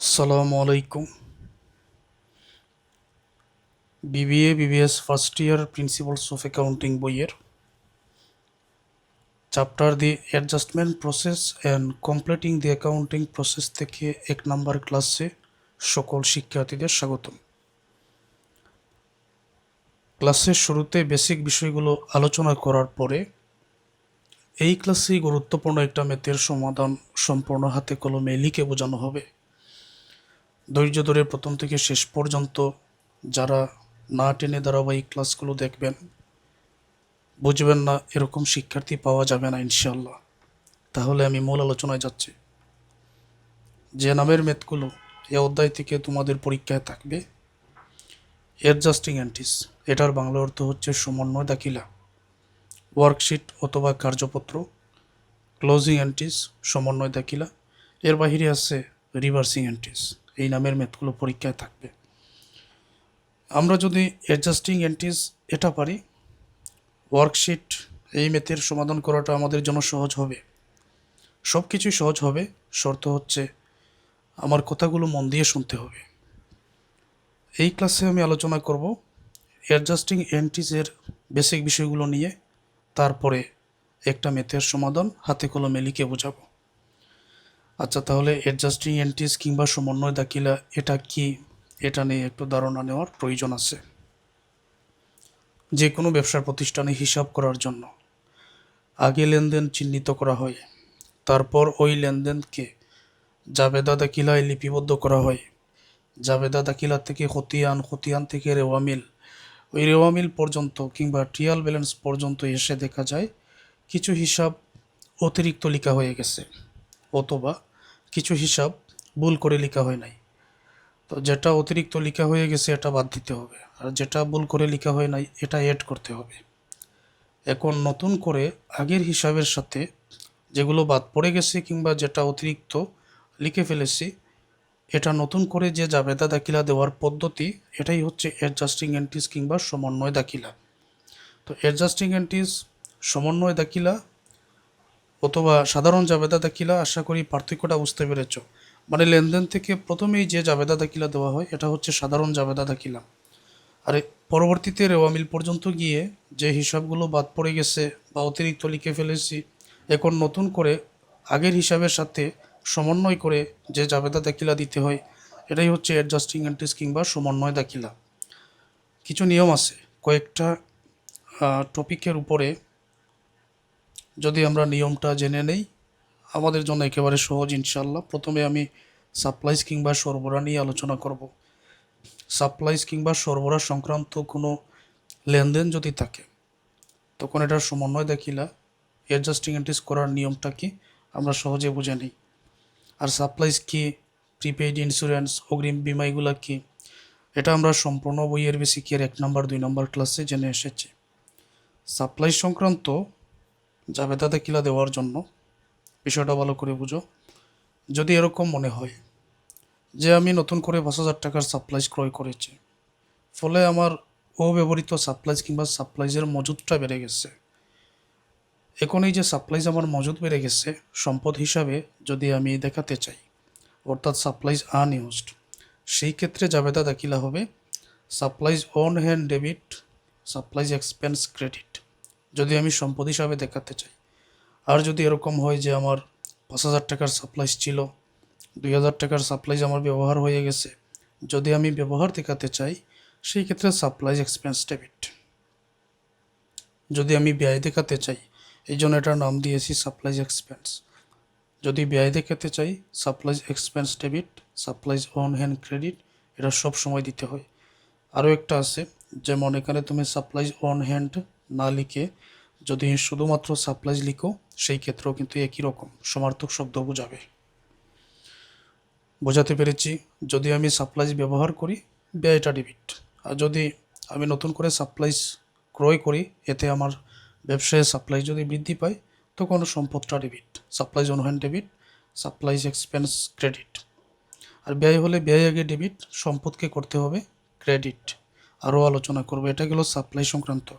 আসসালামু আলাইকুম। BBA BBS first year principles of accounting বইয়ের chapter the adjustment process and completing the accounting process থেকে 1 নম্বর ক্লাসে সকল শিক্ষার্থীদের স্বাগতম। ক্লাসের শুরুতে বেসিক বিষয়গুলো আলোচনা করার পরে এই ক্লাসেই গুরুত্বপূর্ণ একটা ম্যাথের সমাধান সম্পূর্ণ হাতে কলমে লিখে বোঝানো হবে। ধৈর্য ধরে প্রথম থেকে শেষ পর্যন্ত যারা না টেনে ধারাবাহিক ক্লাসগুলো দেখবেন, বুঝবেন না এরকম শিক্ষার্থী পাওয়া যাবে না ইনশাল্লাহ। তাহলে আমি মূল আলোচনায় যাচ্ছি। যে নামের ম্যাথগুলো এ অধ্যায় থেকে তোমাদের পরীক্ষায় থাকবে, অ্যাডজাস্টিং অ্যান্টিস, এটার বাংলা অর্থ হচ্ছে সমন্বয় দাখিলা। ওয়ার্কশিট অথবা কার্যপত্র, ক্লোজিং অ্যান্টিস, সমন্বয় দাখিলা। এর বাহিরে আছে রিভার্সিং অ্যান্টিস। এই নামের ম্যাথগুলো পরীক্ষায় থাকবে। আমরা যদি অ্যাডজাস্টিং অ্যান্টিস এটা পারি, ওয়ার্কশিট এই ম্যাথের সমাধান করাটা আমাদের জন্য সহজ হবে। সব কিছুই সহজ হবে, শর্ত হচ্ছে আমার কথাগুলো মন দিয়ে শুনতে হবে। এই ক্লাসে আমি আলোচনা করব অ্যাডজাস্টিং অ্যান্টিসের বেসিক বিষয়গুলো নিয়ে, তারপরে একটা ম্যাথের সমাধান হাতে কলমে লিখে বোঝাবো। আচ্ছা, তাহলে অ্যাডজাস্টিং অ্যান্টিস কিংবা সমন্বয় দাখিলা এটা কি, এটা নিয়ে একটু ধারণা নেওয়ার প্রয়োজন আছে। যে কোনো ব্যবসার প্রতিষ্ঠানে হিসাব করার জন্য আগে লেনদেন চিহ্নিত করা হয়, তারপর ওই লেনদেনকে জাবেদা দাখিলায় লিপিবদ্ধ করা হয়। জাবেদা দাখিলা থেকে খতিয়ান, খতিয়ান থেকে রেওয়ামিল, ওই রেওয়ামিল পর্যন্ত কিংবা ট্রিয়াল ব্যালেন্স পর্যন্ত এসে দেখা যায় কিছু হিসাব অতিরিক্ত লেখা হয়ে গেছে, অথবা কিছু হিসাব ভুল করে লেখা হয় নাই। তো যেটা অতিরিক্ত লেখা হয়ে গেছে এটা বাদ দিতে হবে, আর যেটা ভুল করে লেখা হয় নাই এটা অ্যাড করতে হবে। এখন নতুন করে আগের হিসাবের সাথে যেগুলো বাদ পড়ে গেছে কিংবা যেটা অতিরিক্ত লিখে ফেলেছি, এটা নতুন করে যে জাবেদা দাখিলা দেওয়ার পদ্ধতি, এটাই হচ্ছে অ্যাডজাস্টিং অ্যান্টিস কিংবা সমন্বয় দাখিলা। তো অ্যাডজাস্টিং অ্যান্টিস, সমন্বয় দাখিলা অথবা সাধারণ জাবেদা দাখিলা, আশা করি পার্থক্যটা বুঝতে পেরেছ। মানে লেনদেন থেকে প্রথমেই যে জাবেদা দাখিলা দেওয়া হয় এটা হচ্ছে সাধারণ জাবেদা দাখিলা, আর পরবর্তীতে রেওয়ামিল পর্যন্ত গিয়ে যে হিসাবগুলো বাদ পড়ে গেছে বা অতিরিক্ত লিখে ফেলেছি, এখন নতুন করে আগের হিসাবের সাথে সমন্বয় করে যে জাবেদা দাখিলা দিতে হয়, এটাই হচ্ছে অ্যাডজাস্টিং অ্যান্টিস কিংবা সমন্বয় দাখিলা। কিছু নিয়ম আছে কয়েকটা টপিকের উপরে, যদি আমরা নিয়মটা জেনে নেই আমাদের জন্য একেবারে সহজ ইনশাল্লাহ। প্রথমে আমি সাপ্লাইজ কিংবা সরবরাহ নিয়ে আলোচনা করব। সাপ্লাইজ কিংবা সরবরাহ সংক্রান্ত কোনো লেনদেন যদি থাকে, তখন এটার সমন্বয় দাখিলা অ্যাডজাস্টিং অ্যান্টিস করার নিয়মটা কি আমরা সহজে বুঝে নিই। আর সাপ্লাইজ কি, প্রিপেইড ইন্স্যুরেন্স, অগ্রিম বিমা, এগুলা কি, এটা আমরা সম্পূর্ণ বইয়ের বেসিকের 1 নম্বর 2 নম্বর ক্লাসে জেনে এসেছি। সাপ্লাই সংক্রান্ত জাবেদা দাখিলা দেওয়ার জন্য বিষয়টা ভালো করে বুঝো। যদি এরকম মনে হয় যে আমি নতুন করে 5,000 টাকার সাপ্লাইজ ক্রয় করেছি, ফলে আমার অব্যবহৃত সাপ্লাইজ কিংবা সাপ্লাইজের মজুদটা বেড়ে গেছে, এখন এই যে সাপ্লাইজ আমার মজুদ বেড়ে গেছে সম্পদ হিসাবে যদি আমি দেখাতে চাই, অর্থাৎ সাপ্লাইজ আনইউজড, সেই ক্ষেত্রে জাবেদা দাখিলা হবে supplies on hand debit, supplies expense credit, যদি আমি সম্পদ হিসাবে দেখাতে চাই। আর যদি এরকম হয় যে আমার 5,000 টাকার সাপ্লাইজ ছিল, 2,000 টাকার সাপ্লাইজ আমার ব্যবহার হয়ে গেছে, যদি আমি ব্যবহার দেখাতে চাই সেই ক্ষেত্রে সাপ্লাইজ এক্সপেন্স ডেবিট। যদি আমি ব্যয় দেখাতে চাই, এই জন্য এটার নাম দিয়েছি সাপ্লাইজ এক্সপেন্স। যদি ব্যয় দেখাতে চাই supplies expense debit, supplies on hand credit, এটা সব সময় দিতে হয়। আরও একটা আছে, যেমন এখানে তুমি সাপ্লাইজ অন হ্যান্ড না লিখে যদি শুধুমাত্র সাপ্লাইজ লিখো, সেই ক্ষেত্রেও কিন্তু একই রকম সমার্থক শব্দ বোঝাবে। বোঝাতে পেরেছি? যদি আমি সাপ্লাইজ ব্যবহার করি ব্যয়টা ডেবিট, আর যদি আমি নতুন করে সাপ্লাইজ ক্রয় করি, এতে আমার ব্যবসায় সাপ্লাই যদি বৃদ্ধি পায় তখন সম্পদটা debit, supplies on hand debit, supplies expense credit. আর ব্যয় হলে ব্যয় আগে ডেবিট, সম্পদকে করতে হবে ক্রেডিট। আরও আলোচনা করবো, এটা গেল সাপ্লাই সংক্রান্ত।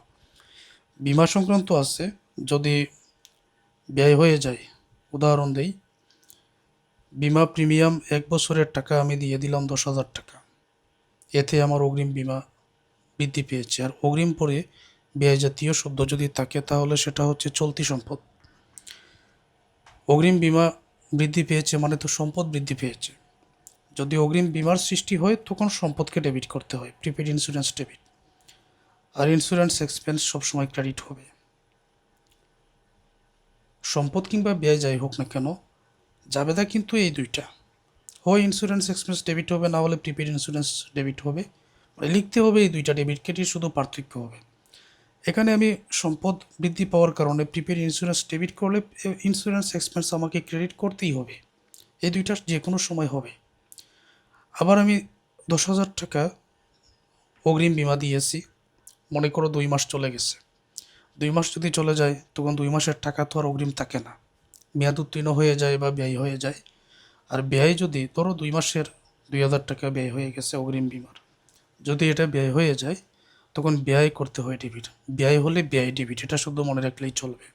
বিমা সংক্রান্ত আছে, যদি ব্যয় হয়ে যায়, উদাহরণ দেই, বিমা প্রিমিয়াম 1 বছরের টাকা আমি দিয়ে দিলাম 10,000 টাকা, এতে আমার অগ্রিম বিমা বৃদ্ধি পেয়েছে। আর অগ্রিম পরে ব্যয় জাতীয় শব্দ যদি থাকে তাহলে সেটা হচ্ছে চলতি সম্পদ। অগ্রিম বিমা বৃদ্ধি পেয়েছে মানে তো সম্পদ বৃদ্ধি পেয়েছে। যদি অগ্রিম বিমার সৃষ্টি হয় তখন সম্পদকে ডেবিট করতে হয়, প্রিপেড ইন্স্যুরেন্স ডেবিট। আর ইন্স্যুরেন্স এক্সপেন্স সবসময় ক্রেডিট হবে। সম্পদ কিংবা ব্যয় যাই হোক না কেন, জাবেদা কিন্তু এই দুইটা, হয় ইন্স্যুরেন্স এক্সপেন্স ডেবিট হবে, না হলে প্রিপেড ইন্স্যুরেন্স ডেবিট হবে। মানে লিখতে হবে এই দুইটা, ডেবিট ক্রেডিট শুধু পার্থক্য হবে। এখানে আমি সম্পদ বৃদ্ধি পাওয়ার কারণে প্রিপেড ইন্স্যুরেন্স ডেবিট করলে ইন্স্যুরেন্স এক্সপেন্স আমাকে ক্রেডিট করতেই হবে। এই দুইটা যে কোনো সময় হবে। আবার আমি 10,000 টাকা অগ্রিম বিমা দিয়েছি, মনে করো 2 মাস চলে গেছে। 2 মাস যদি চলে যায় তখন 2 মাসের টাকা তো আর অগ্রিম থাকে না, মেয়াদ উত্তীর্ণ হয়ে যায় বা ব্যয় হয়ে যায়। আর ব্যয় যদি ধরো 2 মাসের 2,000 টাকা ব্যয় হয়ে গেছে অগ্রিম বিমার, যদি এটা ব্যয় হয়ে যায় তখন ব্যয় করতে হয় ডেবিট। ব্যয় হলে ব্যয় ডেবিট, এটা শুধু মনে রাখলেই চলবে।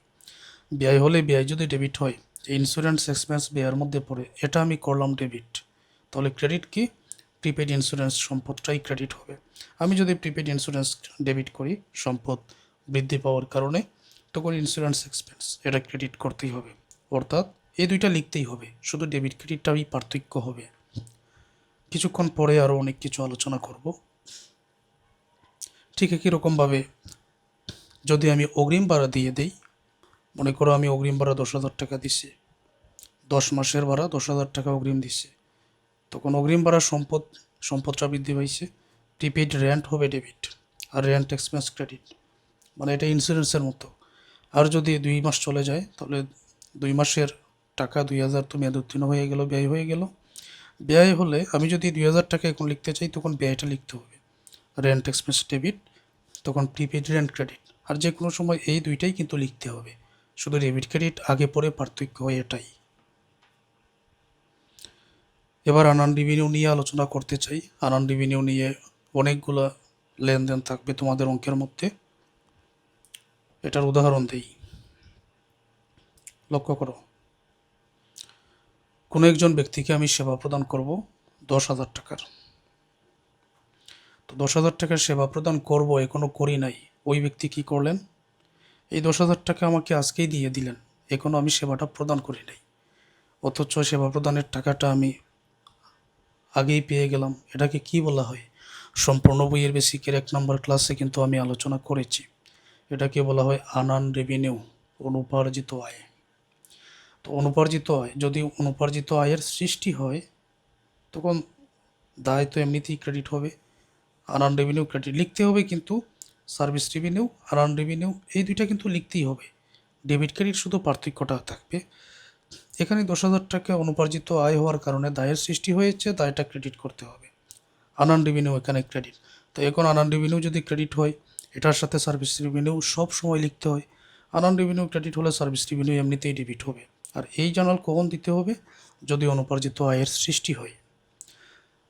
ব্যয় হলে ব্যয় যদি ডেবিট হয়, ইন্স্যুরেন্স এক্সপেন্স ব্যয়ের মধ্যে পড়ে, এটা আমি করলাম ডেবিট। তাহলে ক্রেডিট কি? প্রিপেড ইন্স্যুরেন্স সম্পদটাই ক্রেডিট হবে। আমি যদি প্রিপেড ইন্স্যুরেন্স ডেবিট করি সম্পদ বৃদ্ধি পাওয়ার কারণে, তখন ইন্স্যুরেন্স এক্সপেন্স এটা ক্রেডিট করতেই হবে। অর্থাৎ এই দুইটা লিখতেই হবে, শুধু ডেবিট ক্রেডিটটাই পার্থক্য হবে। কিছুক্ষণ পরে আরও অনেক কিছু আলোচনা করব। ঠিক একই রকমভাবে যদি আমি অগ্রিম ভাড়া দিয়ে দেই, মনে করো আমি অগ্রিম ভাড়া 10,000 টাকা দিছি, 10 মাসের ভাড়া 10,000 টাকা অগ্রিম দিছি, তখন অগ্রিম ভাড়া সম্পদটা বৃদ্ধি পাইছে, প্রিপেইড রেন্ট হবে ডেবিট, আর রেন্ট এক্সপেন্স ক্রেডিট। মানে এটা ইন্স্যুরেন্সের মতো। আর যদি 2 মাস চলে যায় তাহলে 2 মাসের টাকা 2,000 তো মেয়াদ উত্তীর্ণ হয়ে গেল, ব্যয় হয়ে গেল। ব্যয় হলে আমি যদি 2,000 টাকা এখন লিখতে চাই তখন ব্যয়টা লিখতে হবে, রেন্ট এক্সপেন্স ডেবিট, তখন প্রিপেইড রেন্ট ক্রেডিট। আর যে কোনো সময় এই দুইটাই কিন্তু লিখতে হবে, শুধু ডেবিট ক্রেডিট আগে পরে পার্থক্য হয় এটাই। এবার আনআর্নড রেভিনিউ নিয়ে আলোচনা করতে চাই। আনআর্নড রেভিনিউ নিয়ে অনেকগুলো লেনদেন থাকবে তোমাদের অঙ্কের মধ্যে। এটার উদাহরণ দেই, লক্ষ্য করো। কোনো একজন ব্যক্তিকে আমি সেবা প্রদান করব 10,000 টাকার। তো 10,000 টাকার সেবা প্রদান করব, এখনো করি নাই। ওই ব্যক্তি কি করলেন? এই 10,000 টাকা আমাকে আজকেই দিয়ে দিলেন, এখনো আমি সেবাটা প্রদান করি নাই। অথচ সেবা প্রদানের টাকাটা আমি আগেই পেয়ে গেলাম। এটাকে কি বলা হয়? সম্পূর্ণ বইয়ের বেসিকের 1 নম্বর ক্লাসে কিন্তু আমি আলোচনা করেছি। এটাকে বলা হয় আনআর্নড রেভিনিউ, অনুপার্জিত আয়। তো অনুপার্জিত আয়, যদি অনুপার্জিত আয়ের সৃষ্টি হয় তখন দায় তো এমনিতেই ক্রেডিট হবে, আনআর্নড রেভিনিউ ক্রেডিট লিখতে হবে। কিন্তু সার্ভিস রেভিনিউ, আনআর্নড রেভিনিউ এই দুইটা কিন্তু লিখতেই হবে। ডেবিট ক্রেডিট শুধু পার্থক্যটা থাকবে। এখানে 10,000 টাকা অনুপার্জিত আয় হওয়ার কারণে দায়ের সৃষ্টি হয়েছে, দায়টা ক্রেডিট করতে হবে। আনআর্নড রেভিনিউ এখানে ক্রেডিট। তো এখন আনআর্নড রেভিনিউ যদি ক্রেডিট হয়, এটার সাথে সার্ভিস রেভিনিউ সব সময় লিখতে হয়। আনআর্নড রেভিনিউ ক্রেডিট হলে সার্ভিস রেভিনিউ এমনিতেই ডেবিট হবে। আর এই জার্নাল কখন দিতে হবে? যদি অনুপার্জিত আয়ের সৃষ্টি হয়।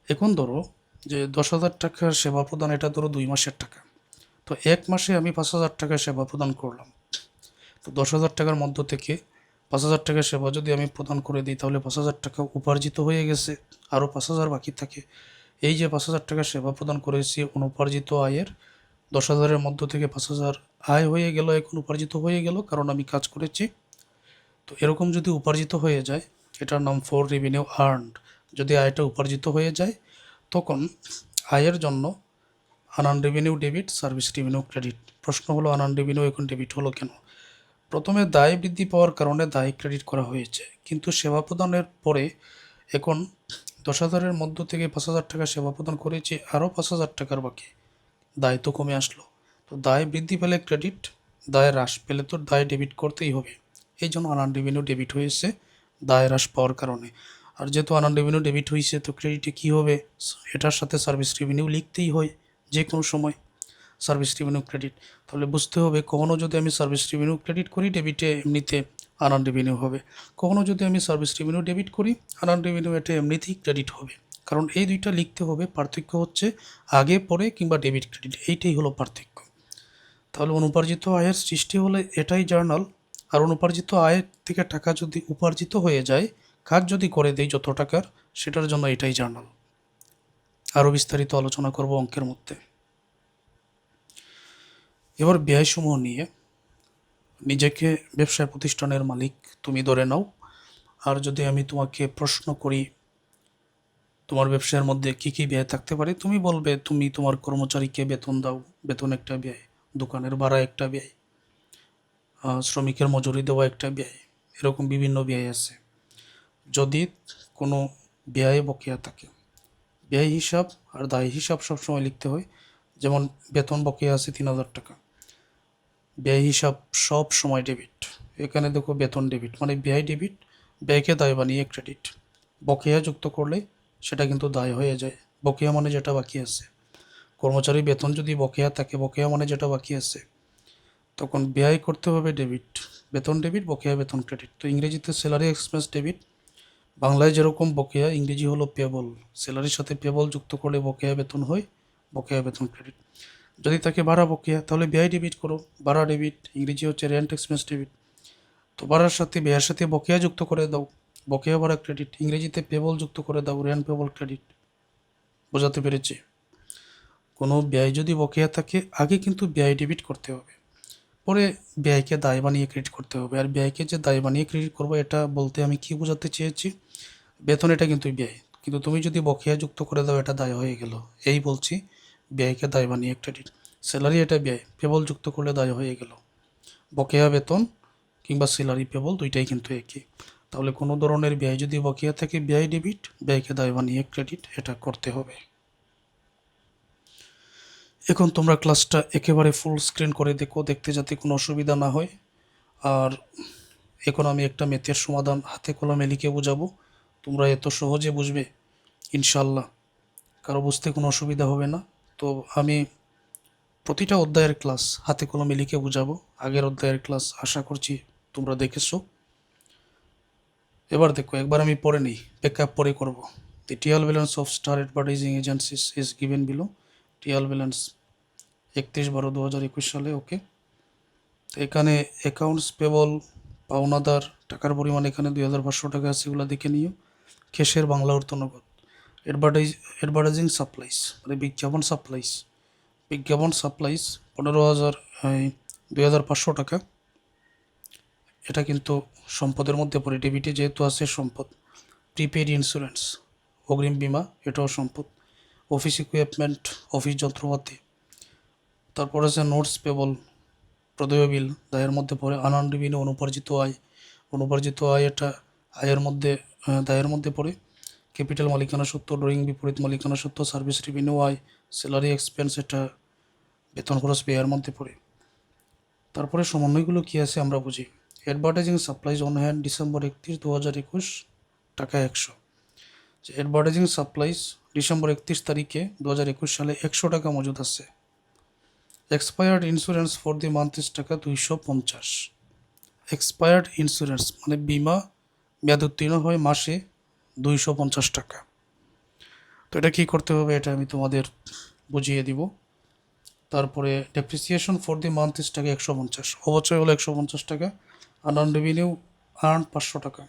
এখন ধরো যে 10,000 টাকার সেবা প্রদান, এটা ধরো 2 মাসের টাকা। তো 1 মাসে আমি 5,000 টাকার সেবা প্রদান করলাম। তো 10,000 টাকার মধ্য থেকে 5,000 টাকার সেবা যদি আমি প্রদান করে দিই তাহলে 5,000 টাকা উপার্জিত হয়ে গেছে, আরও 5,000 বাকি থাকে। এই যে 5,000 টাকার সেবা প্রদান করেছি অনুপার্জিত আয়ের, 10,000-এর মধ্য থেকে 5,000 আয় হয়ে গেল, এখন উপার্জিত হয়ে গেল কারণ আমি কাজ করেছি। তো এরকম যদি উপার্জিত হয়ে যায়, এটার নাম ফর রেভিনিউ আর্নড। যদি আয়টা উপার্জিত হয়ে যায় তখন আয়ের জন্য unearned revenue debit, service revenue credit. প্রশ্ন হলো আনআর্নড রেভিনিউ এখন ডেবিট হলো কেন? প্রথমে দায় বৃদ্ধি পাওয়ার কারণে দায় ক্রেডিট করা হয়েছে, কিন্তু সেবা প্রদানের পরে এখন 10,000-এর মধ্য থেকে 5,000 টাকা সেবা প্রদান করেছি, আরও 5,000 টাকার বাকি, দায় তো কমে আসলো। তো দায় বৃদ্ধি পেলে ক্রেডিট, দায় হ্রাস পেলে তো দায় ডেবিট করতেই হবে। এই জন্য আনআর্নড রেভিনিউ ডেবিট হয়েছে দায় হ্রাস পাওয়ার কারণে। আর যেহেতু আনআর্নড রেভিনিউ ডেবিট হয়েছে তো ক্রেডিটে কী হবে? এটার সাথে সার্ভিস রেভিনিউ লিখতেই হয় যে কোনো সময়, সার্ভিস রেভিনিউ ক্রেডিট। তাহলে বুঝতে হবে কখনও যদি আমি সার্ভিস রেভিনিউ ক্রেডিট করি ডেবিটে এমনিতে আনআর্নড রেভিনিউ হবে, কখনও যদি আমি সার্ভিস রেভিনিউ ডেবিট করি আনআর্নড রেভিনিউ এটা এমনিতেই ক্রেডিট হবে। কারণ এই দুইটা লিখতে হবে, পার্থক্য হচ্ছে আগে পরে কিংবা ডেবিট ক্রেডিট, এইটাই হলো পার্থক্য। তাহলে অনুপার্জিত আয়ের সৃষ্টি হলে এটাই জার্নাল। আর অনুপার্জিত আয়ের থেকে টাকা যদি উপার্জিত হয়ে যায় কাজ যদি করে দেই যত টাকার, সেটার জন্য এটাই জার্নাল। আরও বিস্তারিত আলোচনা করব অঙ্কের মধ্যে। এবার ব্যয়সমূহ নিয়ে, নিজেকে ব্যবসায় প্রতিষ্ঠানের মালিক তুমি ধরে নাও, আর যদি আমি তোমাকে প্রশ্ন করি তোমার ব্যবসার মধ্যে কি কি ব্যয় থাকতে পারে, তুমি বলবে তুমি তোমার কর্মচারীকে বেতন দাও, বেতন একটা ব্যয়, দোকানের ভাড়া একটা ব্যয়, শ্রমিকের মজুরি দেওয়া একটা ব্যয়, এরকম বিভিন্ন ব্যয় আছে। যদি কোনো ব্যয় বকেয়া থাকে, ব্যয় হিসাব আর দায় হিসাব সবসময় লিখতে হয়। যেমন বেতন বকেয়া আছে 3,000 টাকা, ব্যয় হিসাব সব সময় ডেবিট। এখানে দেখো বেতন ডেবিট মানে ব্যয় ডেবিট, ব্যয়কে দায় বানিয়ে ক্রেডিট। বকেয়া যুক্ত করলে সেটা কিন্তু দায় হয়ে যায়। বকেয়া মানে যেটা বাকি আছে, কর্মচারী বেতন যদি বকেয়া থাকে, বকেয়া মানে যেটা বাকি আছে, তখন ব্যয় করতে হবে ডেবিট, বেতন ডেবিট, বকেয়া বেতন ক্রেডিট। তো ইংরেজিতে স্যালারি এক্সপেন্স ডেবিট, বাংলায় যেরকম বকেয়া, ইংরেজি হলো পেবল। স্যালারির সাথে পেবল যুক্ত করলে বকেয়া বেতন হয়, বকেয়া বেতন ক্রেডিট। যদি তাকে ভাড়া বকেয়া, তাহলে ব্যয় ডেবিট করো, ভাড়া ডেবিট, ইংরেজি হচ্ছে রেন্ট এক্সপেন্স ডেবিট। তো ভাড়ার সাথে ব্যয়ের সাথে বকেয়া যুক্ত করে দাও, বকেয়া ভাড়া ক্রেডিট, ইংরেজিতে পেবল যুক্ত করে দাও, রেন্ট পেবল ক্রেডিট। বোঝাতে পেরেছি? কোনো ব্যয় যদি বকেয়া থাকে, আগে কিন্তু ব্যয় ডেবিট করতে হবে, পরে ব্যয়কে দায় বানিয়ে ক্রেডিট করতে হবে। আর ব্যয়কে যে দায় বানিয়ে ক্রেডিট করবো, এটা বলতে আমি কি বোঝাতে চেয়েছি, বেতন এটা কিন্তু ব্যয়, কিন্তু তুমি যদি বকেয়া যুক্ত করে দাও এটা দায় হয়ে গেল, এই বলছি ব্যয়কে দায় বানিয়ে ক্রেডিট। স্যালারি এটা ব্যয়, পেবল যুক্ত করলে দায় হয়ে গেল। বকেয়া বেতন কিংবা স্যালারি পেবল দুইটাই কিন্তু একই। তাহলে কোনো ধরনের ব্যয় যদি বকেয়া থাকে, ব্যয় ডেবিট, ব্যয়কে দায় বানিয়ে ক্রেডিট, এটা করতে হবে। এখন তোমরা ক্লাসটা একেবারে ফুল স্ক্রিন করে দেখো, দেখতে যাতে কোনো অসুবিধা না হয়। আর এখন আমি একটা ম্যাথের সমাধান হাতে কলমে লিখে বোঝাবো, তোমরা এত সহজে বুঝবে ইনশাল্লাহ, কারো বুঝতে কোনো অসুবিধা হবে না। তো আমি প্রতিটা অধ্যায়ের ক্লাস হাতে কলমে লিখে বোঝাবো। আগের অধ্যায়ের ক্লাস আশা করছি তোমরা দেখেছো। এবার দেখো, একবার আমি পড়ে নিই, ব্যাকআপ পরে করব। The trial balance of Star advertising agencies is given below. Trial balance 31/12/2021 সালে। ওকে, তো এখানে অ্যাকাউন্টস পেবল, পাওনাদার, টাকার পরিমাণ এখানে 2,500 টাকা আছে, এগুলো দেখে নিও। ক্যাশের বাংলা অর্থ নগদ। অ্যাডভার্টাইজিং সাপ্লাইস মানে বিজ্ঞাপন সাপ্লাইস, বিজ্ঞাপন সাপ্লাইস 2,500 টাকা। এটা কিন্তু সম্পদের মধ্যে পড়ে, ডেবিটে যেহেতু আছে সম্পদ। প্রিপেড ইন্স্যুরেন্স, অগ্রিম বিমা, এটাও সম্পদ। অফিস ইকুইপমেন্ট, অফিস যন্ত্রপাতি। তারপর আছে নোটস পেবল, প্রদেয় বিল, দায়ের মধ্যে পড়ে। আনআর্নড রেভিনিউ, অনুপার্জিত আয়, অনুপার্জিত আয় এটা আয়ের মধ্যে, দায়ের মধ্যে পড়ে। ক্যাপিটাল, মালিকানা সত্ত্ব, ড্রয়িং বিপরীত মালিকানা সত্ত্ব, সার্ভিস রেভিনিউ আয়। স্যালারি এক্সপেন্স, এটা বেতন খরচ ব্যয়ের মধ্যে পড়ে। তারপরে সমন্বয়গুলো কী আছে আমরা বুঝি। Advertising supplies on hand December 31, 2021, টাকা 100। যে অ্যাডভার্টাইজিং সাপ্লাইজ ডিসেম্বর 31 তারিখে 2021 সালে 100 টাকা মজুদ আছে। Expired insurance for the month is টাকা 250। এক্সপায়ার্ড ইন্স্যুরেন্স মানে বিমা মেয়াদ উত্তীর্ণ হয় মাসে 250 টাকা। তো এটা কী করতে হবে, এটা আমি তোমাদের বুঝিয়ে দিব। তারপরে depreciation for the month is টাকা 150, অবচয় হলো 150 টাকা। আনআর্নড রেভিনিউ আর্ন 500 টাকা,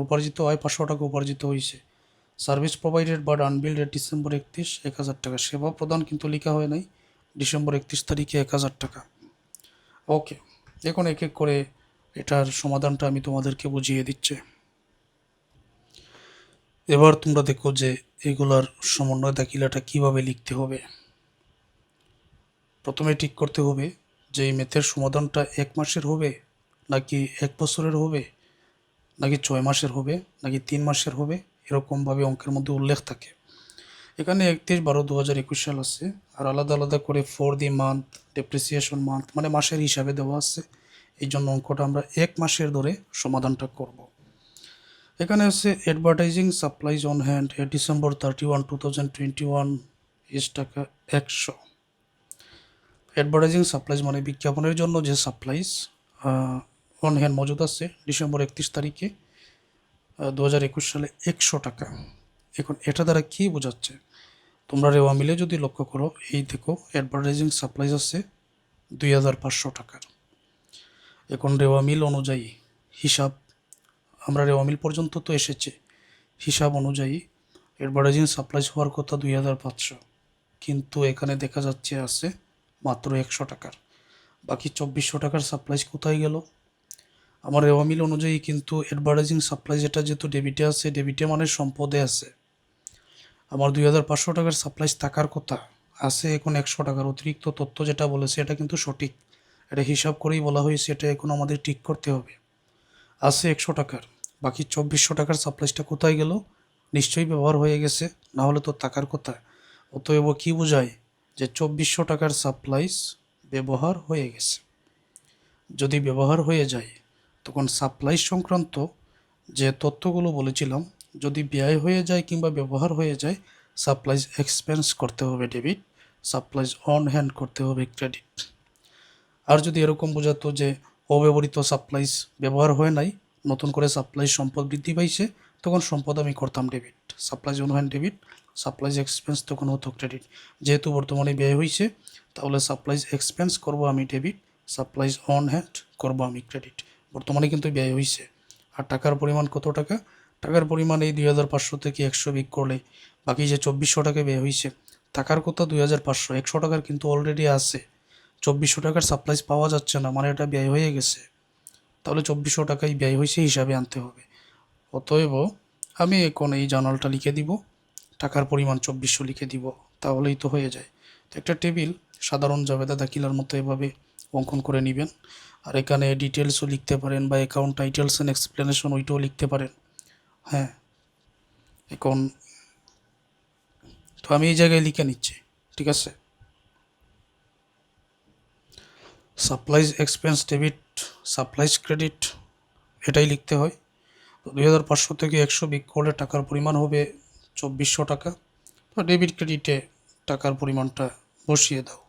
উপার্জিত আয় 500 টাকা উপার্জিত হয়েছে। Service provided but unbilled at December 31, 1,000 টাকা। সেবা প্রদান কিন্তু লেখা হয় নাই, ডিসেম্বর 31 তারিখে 1,000 টাকা। ওকে, এখন এক এক করে এটার সমাধানটা আমি তোমাদেরকে বুঝিয়ে দিচ্ছি। এবার তোমরা দেখো যে এগুলার সমন্বয় দাখিলাটা কিভাবে লিখতে হবে। প্রথমে ঠিক করতে হবে যে এই ম্যাথের সমাধানটা 1 মাসের হবে, নাকি 1 বছরের হবে, নাকি 6 মাসের হবে, নাকি 3 মাসের হবে, এরকমভাবে অঙ্কের মধ্যে উল্লেখ থাকে। এখানে 31/12/2021 সাল আছে, আর আলাদা আলাদা করে for the month, depreciation month মানে মাসের হিসাবে দেওয়া আছে। এই জন্য অঙ্কটা আমরা 1 মাসের ধরে সমাধানটা করব। এখানে আছে advertising supplies on hand at December 31, 2021 ইস টাকা 100। অ্যাডভার্টাইজিং সাপ্লাইজ মানে বিজ্ঞাপনের জন্য যে সাপ্লাইজ অন হ্যান্ড মজুদ আছে ডিসেম্বর 31 তারিখে 2021 সালে 100 টাকা। এখন এটা দ্বারা কী বোঝাচ্ছে, তোমরা রেওয়া মিলে যদি লক্ষ্য করো, এই দেখো অ্যাডভার্টাইজিং সাপ্লাইজ আছে 2,500 টাকার। এখন রেওয়া মিল অনুযায়ী হিসাব আমরা রেওয়ামিল পর্যন্ত তো এসেছে। হিসাব অনুযায়ী অ্যাডভার্টাইজিং সাপ্লাইজ হওয়ার কথা 2500, কিন্তু এখানে দেখা যাচ্ছে আছে মাত্র 100 টাকার। বাকি 2400 টাকার সাপ্লাইজ কোথায় গেল? আমার রেওয়ামিল অনুযায়ী কিন্তু অ্যাডভার্টাইজিং সাপ্লাই যেটা যেহেতু ডেবিটে আছে, ডেবিটে মানে সম্পদে আছে। আমার 2500 টাকার সাপ্লাইজ থাকার কথা আছে এখন 100 টাকার। অতিরিক্ত তথ্য যেটা বলেছে এটা কিন্তু সঠিক, এটা হিসাব করেই বলা হয়েছে, এটা এখন আমাদের ঠিক করতে হবে। আছে 100 টাকার, বাকি 2400 টাকার সাপ্লাইজটা কোথায় গেল? নিশ্চয়ই ব্যবহার হয়ে গেছে, না হলে তো টাকার কথা। অতএব কি বোঝায়? যে 2400 টাকার সাপ্লাইজ ব্যবহার হয়ে গেছে। যদি ব্যবহার হয়ে যায় তখন সাপ্লাই সংক্রান্ত যে তথ্যগুলো বলেছিলাম, যদি ব্যয় হয়ে যায় কিংবা ব্যবহার হয়ে যায়, সাপ্লাইজ এক্সপেন্স করতে হবে ডেবিট, সাপ্লাইজ অন হ্যান্ড করতে হবে ক্রেডিট। আর যদি এরকম বোঝাতো যে অব্যবহৃত সাপ্লাইজ ব্যবহার হয় নাই, নতুন করে সাপ্লাইজ সম্পদ বৃদ্ধি পাইছে, তখন সম্পদ আমি করতাম debit, supplies on hand debit, supplies expense তখন হতো ক্রেডিট। যেহেতু বর্তমানে ব্যয় হয়েছে, তাহলে সাপ্লাইজ এক্সপেন্স করব আমি ডেবিট, সাপ্লাইজ অন হ্যান্ড করব আমি ক্রেডিট। বর্তমানে কিন্তু ব্যয় হয়েছে। আর টাকার পরিমাণ কত টাকা? টাকার পরিমাণ এই 2500 থেকে 100 বিক করলে বাকি যে 2400 টাকা ব্যয় হয়েছে, টাকার কথা 2500, 100 টাকার কিন্তু অলরেডি আছে। 2400 টাকার সাপ্লাইজ পাওয়া যাচ্ছে না, মানে এটা ব্যয় হয়ে গেছে। তাহলে 2400 টাকাই ব্যয় হয়েছে হিসাবে আনতে হবে। অতএব আমি এখন এই জার্নালটা লিখে দিব, টাকার পরিমাণ 2400 লিখে দিব, তাহলেই তো হয়ে যায়। তো একটা টেবিল সাধারণ জাবেদা দাখিলার মতো এভাবে অঙ্কন করে নেবেন। আর এখানে ডিটেলসও লিখতে পারেন, বা অ্যাকাউন্ট টাইটেলস অ্যান্ড এক্সপ্লেনেশন ওইটাও লিখতে পারেন। হ্যাঁ, এখন তো আমি এই জায়গায় লিখে নিচ্ছি, ঠিক আছে। Supplies expense debit, supplies credit, এটাই লিখতে হয়। তো 2500 থেকে 100 বিক করলে টাকার পরিমাণ হবে 2400 টাকা। তো ডেবিট ক্রেডিটে টাকার পরিমাণটা বসিয়ে দাও।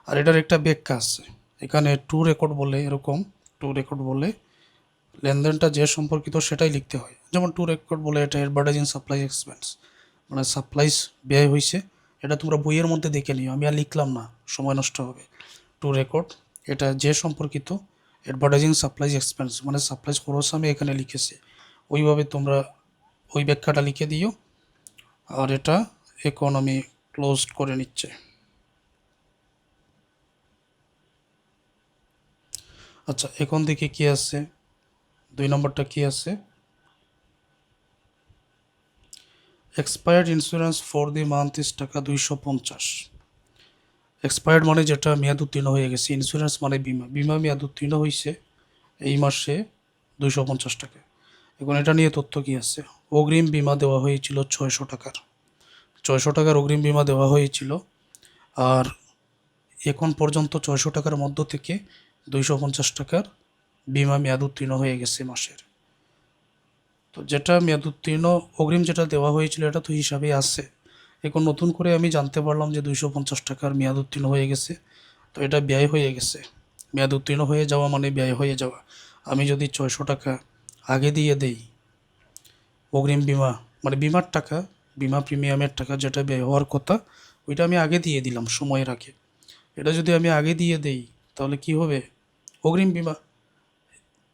আর এটার একটা ব্যাখ্যা আছে, এখানে টু রেকর্ড বলে, এরকম টু রেকর্ড বলে লেনদেনটা যে সম্পর্কিত সেটাই লিখতে হয়। যেমন টু রেকর্ড বলে এটা অ্যাডভার্টাইজিং সাপ্লাই এক্সপেন্স, মানে সাপ্লাইজ ব্যয় হয়েছে, এটা তোমরা বইয়ের মধ্যে দেখে নিও, আমি আর লিখলাম না, সময় নষ্ট হবে। টু রেকর্ড এটা যে সম্পর্কিত, অ্যাডভার্টাইজিং সাপ্লাইজ এক্সপেন্স মানে সাপ্লাইজ খরচ আমি এখানে লিখেছি, ওইভাবে তোমরা ওই ব্যাখ্যাটা লিখে দিও। আর এটা এখন আমি ক্লোজ করে নিচ্ছি। আচ্ছা, এখন দেখি কি আছে, 2 নম্বরটা কি আছে? Expired insurance for the month is টাকা 250। এক্সপায়ার্ড মানে যেটা মেয়াদ উত্তীর্ণ হয়ে গেছে, ইন্স্যুরেন্স মানে বিমা, বিমা মেয়াদ উত্তীর্ণ হয়েছে এই মাসে 250 টাকা। এখন এটা নিয়ে তথ্য কি আছে? অগ্রিম বিমা দেওয়া হয়েছিল 600 টাকার, 600 টাকার অগ্রিম বিমা দেওয়া হয়েছিল। আর এখন পর্যন্ত 600 টাকার মধ্য থেকে 250 টাকার বিমা মেয়াদ উত্তীর্ণ হয়ে গেছে মাসের। তো যেটা মেয়াদ উত্তীর্ণ অগ্রিম যেটা দেওয়া হয়েছিল এটা তো হিসাবে আছে। এখন নতুন করে আমি জানতে পারলাম যে 250 টাকার মেয়াদ উত্তীর্ণ হয়ে গেছে, তো এটা ব্যয় হয়ে গেছে। মেয়াদ উত্তীর্ণ হয়ে যাওয়া মানে ব্যয় হয়ে যাওয়া। আমি যদি 600 টাকা আগে দিয়ে দেই অগ্রিম বিমা, মানে বিমার টাকা, বিমা প্রিমিয়ামের টাকা যেটা ব্যয় হওয়ার কথা, ওইটা আমি আগে দিয়ে দিলাম সময়ের আগে। এটা যদি আমি আগে দিয়ে দেই তাহলে কি হবে? অগ্রিম বিমা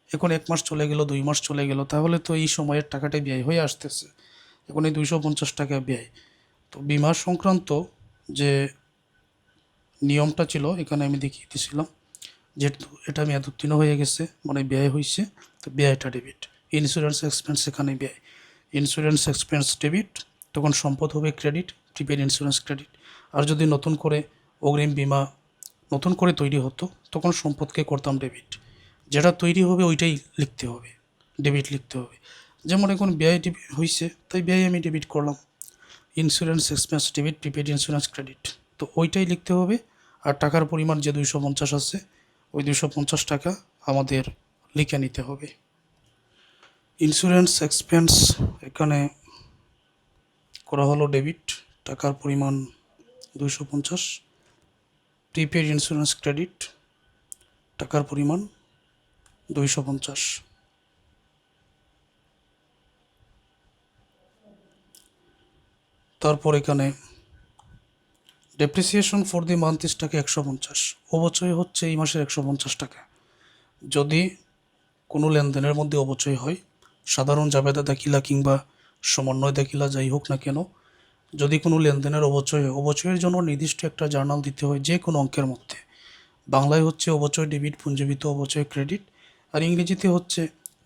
এখন 1 মাস চলে গেল, 2 মাস চলে গেল, তাহলে তো এই সময়ের টাকাটা ব্যয় হয়ে আসতেছে। এখন এই 250 টাকা ব্যয়, তো বিমা সংক্রান্ত যে নিয়মটা ছিল এখানে আমি দেখিয়ে দিয়েছিলাম, যেহেতু এটা মেয়াদ উত্তীর্ণ হয়ে গেছে মানে ব্যয় হয়েছে, তো ব্যয়টা ডেবিট। ইন্স্যুরেন্স এক্সপেন্স এখানে ব্যয়, ইন্স্যুরেন্স এক্সপেন্স ডেবিট, তখন সম্পদ হবে ক্রেডিট, প্রিপেড ইন্স্যুরেন্স ক্রেডিট। আর যদি নতুন করে অগ্রিম বিমা নতুন করে তৈরি হতো তখন সম্পদকে করতাম ডেবিট, যেটা তৈরি হবে ওইটাই লিখতে হবে, ডেবিট লিখতে হবে। যেমন এখন ব্যয় হয়েছে তাই ব্যয় আমি ডেবিট করলাম, insurance expense debit, prepaid insurance credit, তো ওইটাই লিখতে হবে। আর টাকার পরিমাণ যে 250 আছে, ওই 250 টাকা আমাদের লিখে নিতে হবে। ইন্স্যুরেন্স এক্সপেন্স এখানে করা হলো ডেবিট, টাকার পরিমাণ 250, প্রিপেড ইন্স্যুরেন্স ক্রেডিট, টাকার পরিমাণ 250। তারপর এখানে depreciation for the month is টাকা 150, অবচয় হচ্ছে এই মাসের 150 টাকা। যদি কোনো লেনদেনের মধ্যে অবচয় হয় সাধারণ জাবেদা দাখিলা কিংবা সমন্বয় দাখিলা যাই হোক না কেন, যদি কোনো লেনদেনের অবচয়ের জন্য নির্দিষ্ট একটা জার্নাল দিতে হয় যে কোনো অঙ্কের মধ্যে। বাংলায় হচ্ছে অবচয় ডেবিট, পুঞ্জীবিত অবচয় ক্রেডিট, আর ইংরেজিতে হচ্ছে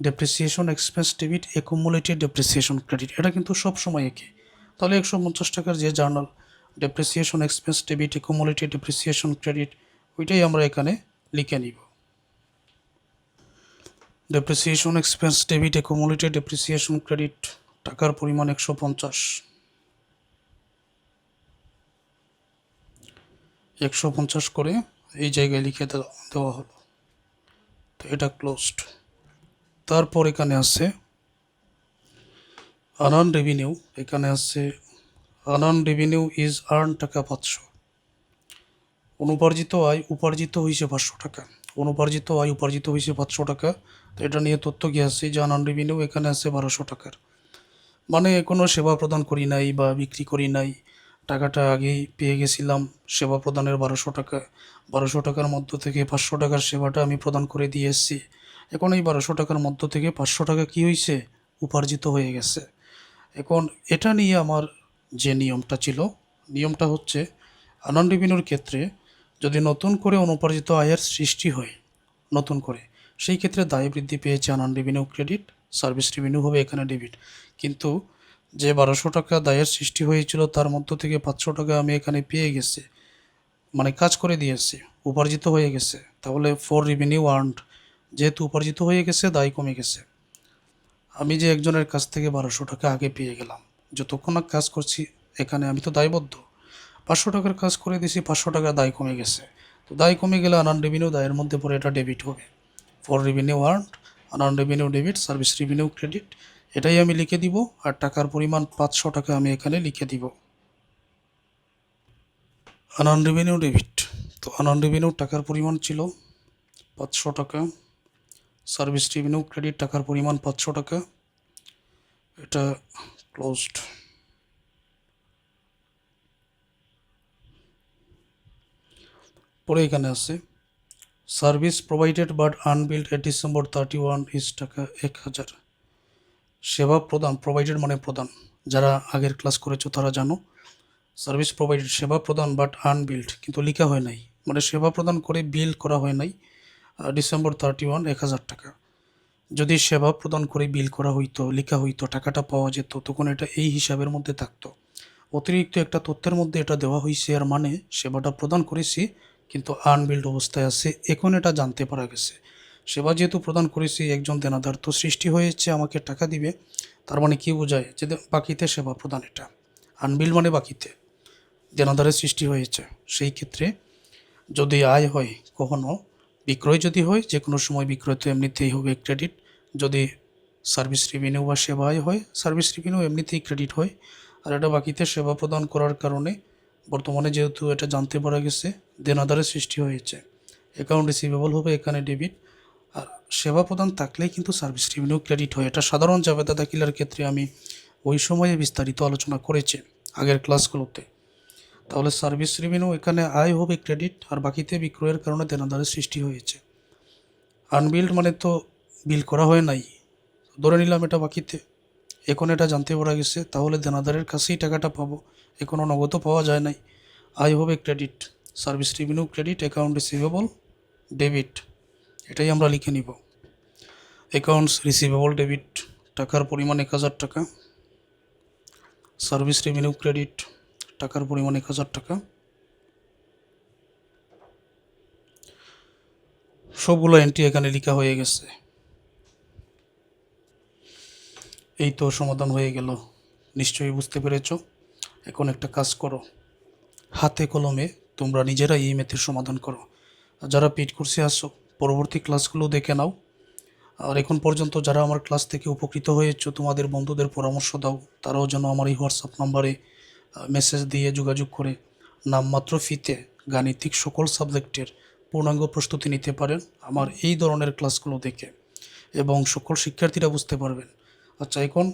depreciation expense debit, accumulated depreciation credit. এটা কিন্তু সব সময় একই। তাহলে 150 টাকার যে journal depreciation expense debit, accumulated depreciation credit, ওইটাই আমরা এখানে লিখে নিব। Depreciation expense debit, accumulated depreciation credit, টাকার পরিমাণ 150। 150 করে এই জায়গায় লিখে দেওয়া হলো। তো এটা ক্লোজড। তারপর এখানে আছে আনআর্ন রেভিনিউ। এখানে আছে আনআর্ন রেভিনিউ ইজ আর্ন টাকা 500। অনুপার্জিত আয় উপার্জিত হয়েছে 500 টাকা। অনুপার্জিত আয় উপার্জিত হয়েছে 500 টাকা। তো এটা নিয়ে তথ্য কি আছে যে আনআর্ন রেভিনিউ এখানে আছে 1200 টাকার। মানে কোনো সেবা প্রদান করি নাই বা বিক্রি করি নাই, টাকাটা আগেই পেয়ে গেছিলাম সেবা প্রদানের 1200 টাকা। 1200 টাকার মধ্য থেকে 500 টাকার সেবাটা আমি প্রদান করে দিয়ে এসেছি। এখন এই 1200 টাকার মধ্য থেকে 500 টাকা কী হয়েছে, উপার্জিত হয়ে গেছে। এখন এটা নিয়ে আমার যে নিয়মটা ছিল, নিয়মটা হচ্ছে আনআর্ন রেভিনিউর ক্ষেত্রে যদি নতুন করে অনুপার্জিত আয়ের সৃষ্টি হয় নতুন করে, সেই ক্ষেত্রে দায় বৃদ্ধি পেয়েছে unearned revenue credit, service revenue হবে এখানে ডেবিট। কিন্তু যে 1200 টাকা দায়ের সৃষ্টি হয়েছিল তার মধ্য থেকে 500 টাকা আমি এখানে পেয়ে গেছি, মানে কাজ করে দিয়েছি, উপার্জিত হয়ে গেছে। তাহলে ফর রেভিনিউ আর্নড, যেহেতু উপার্জিত হয়ে গেছে দায় কমে গেছে। আমি যে একজনের কাছ থেকে 1200 টাকা আগে পেয়ে গেলাম, যতক্ষণ না কাজ করছি এখানে আমি তো দায়বদ্ধ। 500 টাকার কাজ করে দিয়েছি, 500 টাকা দায় কমে গেছে। তো দায় কমে গেলে আনআর্ন রেভিনিউ দায়ের মধ্যে পড়ে এটা ডেবিট হবে। For revenue earned, unearned revenue debit, service revenue credit, এটাই আমি লিখে দিব। আর টাকার পরিমাণ 500 টাকা আমি এখানে লিখে দিব। আনআর্ন রেভিনিউ ডেবিট, তো আনআর্ন রেভিনিউ টাকার পরিমাণ ছিল 500 টাকা। সার্ভিস রেভিনিউ ক্রেডিট টাকার পরিমাণ 500 টাকা। এটা ক্লোজড। পরে এখানে আছে service provided but unbilled at December 31 is টাকা 1000। সেবা প্রদান, প্রোভাইডেড মানে প্রদান, যারা আগের ক্লাস করেছো তারা জানো। সার্ভিস প্রোভাইডেড সেবা প্রদান বাট আনবিল্ড, কিন্তু লেখা হয় নাই, মানে সেবা প্রদান করে বিল করা হয় নাই। ডিসেম্বর 31 1000 টাকা। যদি সেবা প্রদান করে বিল করা হইতো, লেখা হইতো, টাকাটা পাওয়া যেত, তখন এটা এই হিসাবের মধ্যে থাকতো। অতিরিক্ত একটা তথ্যের মধ্যে এটা দেওয়া হয়েছে, আর মানে সেবাটা প্রদান করেছি কিন্তু আনবিল্ড অবস্থায় আছে, এখন এটা জানতে পারা গেছে। সেবা যেহেতু প্রদান করেছি, একজন দেনাদার তো সৃষ্টি হয়েছে, আমাকে টাকা দিবে, তার মানে কি বোঝায় যে বাকিতে সেবা প্রদান। এটা আনবিল্ড মানে বাকিতে দেনাদারের সৃষ্টি হয়েছে। সেই ক্ষেত্রে যদি আয় হয়, কখনো বিক্রয় যদি হয়, যে কোনো সময় বিক্রয় তো এমনিতেই হবে ক্রেডিট। যদি সার্ভিস রেভিনিউ বা সেবা আয় হয়, সার্ভিস রেভিনিউ এমনিতেই ক্রেডিট হয়। আর এটা বাকিতে সেবা প্রদান করার কারণে বর্তমানে যেহেতু এটা জানতে পারা গেছে দেনাদারের সৃষ্টি হয়েছে, অ্যাকাউন্ট রিসিভেবল হবে এখানে ডেবিট। আর সেবা প্রদান থাকলেই কিন্তু সার্ভিস রেভিনিউ ক্রেডিট হয়। এটা সাধারণ জাবেদা দাখিলার ক্ষেত্রে আমি ওই সময়ে বিস্তারিত আলোচনা করেছি আগের ক্লাসগুলোতে। তাহলে সার্ভিস রেভিনিউ এখানে আয় হবে ক্রেডিট, আর বাকিতে বিক্রয়ের কারণে দেনাদারের সৃষ্টি হয়েছে। আনবিল্ড মানে তো বিল করা হয় নাই, ধরে নিলাম এটা বাকিতে, এখন এটা জানতে পারা গেছে, তাহলে দেনাদারের কাছেই টাকাটা পাবো, এখনও নগদও পাওয়া যায় নাই। আয় হবে credit, service revenue credit, account receivable debit, এটাই আমরা লিখে নিব। অ্যাকাউন্টস রিসিভেবল ডেবিট, টাকার পরিমাণ 1000 টাকা। সার্ভিস রেভিনিউ ক্রেডিট, টাকার পরিমাণ 1000 টাকা। সবগুলো এন্ট্রি এখানে লেখা হয়ে গেছে। এই তো সমাধান হয়ে গেল, নিশ্চয়ই বুঝতে পেরেছ। এখন একটা কাজ করো, হাতে কলমে তোমরা নিজেরাই এই ম্যাথের সমাধান করো। যারা পেইড কোর্সে আসো পরবর্তী ক্লাসগুলো দেখে নাও। আর এখন পর্যন্ত যারা আমার ক্লাস থেকে উপকৃত হয়েছো, তোমাদের বন্ধুদের পরামর্শ দাও, তারাও যেন আমার এই হোয়াটসঅ্যাপ নাম্বারে মেসেজ দিয়ে যোগাযোগ করে নামমাত্র ফিতে গাণিতিক সকল সাবজেক্টের পূর্ণাঙ্গ প্রস্তুতি নিতে পারেন আমার এই ধরনের ক্লাসগুলো দেখে, এবং সকল শিক্ষার্থীরা বুঝতে পারবেন। আচ্ছা, এখন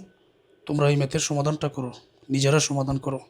তোমরা এই ম্যাথের সমাধানটা করো, নিজেরা সমাধান করো।